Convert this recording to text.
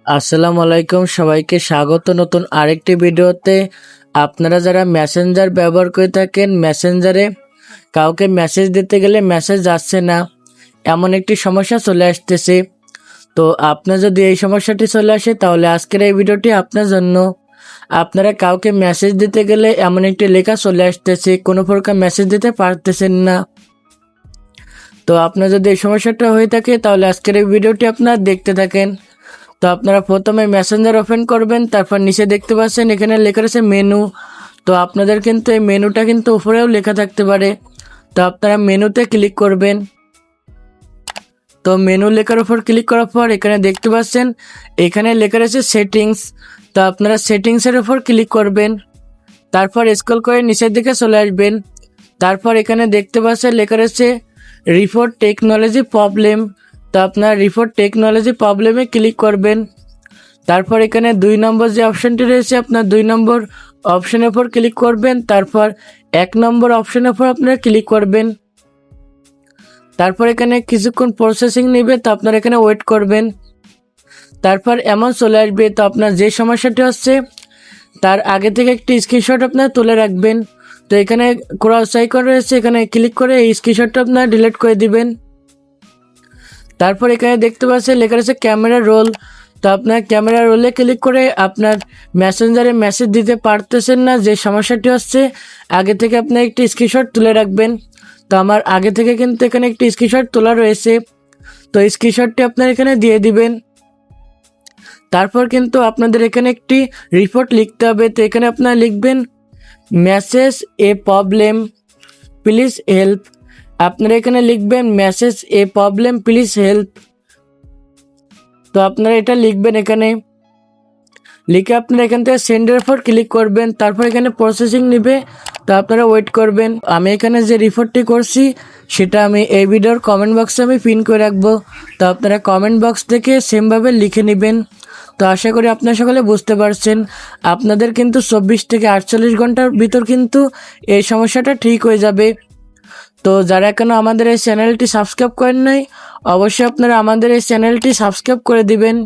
আসসালামু আলাইকুম, সবাইকে স্বাগত নতুন আরেকটি ভিডিওতে। আপনারা যারা মেসেঞ্জার ব্যবহার করে থাকেন, মেসেঞ্জারে কাউকে মেসেজ দিতে গেলে মেসেজ আসছে না, এমন একটি সমস্যা চলে আসতেছে। তো আপনার যদি এই সমস্যাটি চলে আসে তাহলে আজকের এই ভিডিওটি আপনার জন্য। আপনারা কাউকে মেসেজ দিতে গেলে এমন একটি লেখা চলে আসতেছে, কোনো প্রকার মেসেজ দিতে পারতেছেন না। তো আপনার যদি এই সমস্যাটা হয়ে থাকে তাহলে আজকের এই ভিডিওটি আপনারা দেখতে থাকেন। তো আপনারা প্রথমে মেসেঞ্জার ওপেন করবেন, তারপর নিচে দেখতে পাচ্ছেন এখানে লেখা রয়েছে মেনু। তো আপনাদের কিন্তু এই মেনুটা কিন্তু উপরেও লেখা থাকতে পারে। তো আপনারা মেনুতে ক্লিক করবেন। তো মেনু লেখার উপর ক্লিক করার পর এখানে দেখতে পাচ্ছেন এখানে লেখা রয়েছে সেটিংস। তো আপনারা সেটিংসের উপর ক্লিক করবেন, তারপর স্ক্রল করে নিচের দিকে চলে আসবেন। তারপর এখানে দেখতে পাচ্ছেন লেখা রয়েছে রিপোর্ট টেকনোলজি প্রবলেম। তো আপনার রিপোর্ট টেকনোলজি প্রবলেমে ক্লিক করবেন। তারপর এখানে 2 নম্বর যে অপশনটি রয়েছে আপনার 2 নম্বর অপশনের উপর ক্লিক করবেন। তারপর 1 নম্বর অপশনের উপর আপনারা ক্লিক করবেন। তারপর এখানে কিছুক্ষণ প্রসেসিং নেবে, তো আপনারা এখানে ওয়েট করবেন। তারপর এমন চলে আসবে, তো আপনার যে সমস্যাটি হচ্ছে তার আগে থেকে একটি স্ক্রিনশট আপনারা তুলে রাখবেন। তো এখানে ক্রস আইকন রয়েছে, এখানে ক্লিক করে এই স্ক্রিনশটটা আপনারা ডিলিট করে দিবেন। তারপর এখানে দেখতে পাচ্ছেন লেখা রয়েছে ক্যামেরা রোল। তো আপনার ক্যামেরা রোলে ক্লিক করে আপনার মেসেঞ্জারে মেসেজ দিতে পারতেছেন না, যে সমস্যাটি হচ্ছে আগে থেকে আপনি একটি স্ক্রিনশট তুলে রাখবেন। তো আমার আগে থেকে কিন্তু এখানে একটি স্ক্রিনশট তোলা রয়েছে, তো স্ক্রিনশটটি আপনার এখানে দিয়ে দিবেন। তারপর কিন্তু আপনাদের এখানে একটি রিপোর্ট লিখতে হবে। তো এখানে আপনারা লিখবেন message A problem please help. আপনারা এখানে লিখবেন message A problem please help. তো আপনারা এটা লিখবেন, এখানে লিখে আপনারা এখান থেকে সেন্ডের উপর ক্লিক করবেন। তারপর এখানে প্রসেসিং নেবে, তো আপনারা ওয়েট করবেন। আমি এখানে যে রিপোর্টটি করছি সেটা আমি এই ভিডিওর কমেন্ট বক্সে আমি পিন করে রাখবো। তো আপনারা কমেন্ট বক্স থেকে সেমভাবে লিখে নেবেন। তো আশা করি আপনারা সকলে বুঝতে পারছেন। আপনাদের কিন্তু 24 থেকে 48 ঘন্টার ভিতর কিন্তু এই সমস্যাটা ঠিক হয়ে যাবে। তো যারা এখনো আমাদের এই চ্যানেলটি সাবস্ক্রাইব করেন নাই, অবশ্যই আপনারা আমাদের এই চ্যানেলটি সাবস্ক্রাইব করে দিবেন।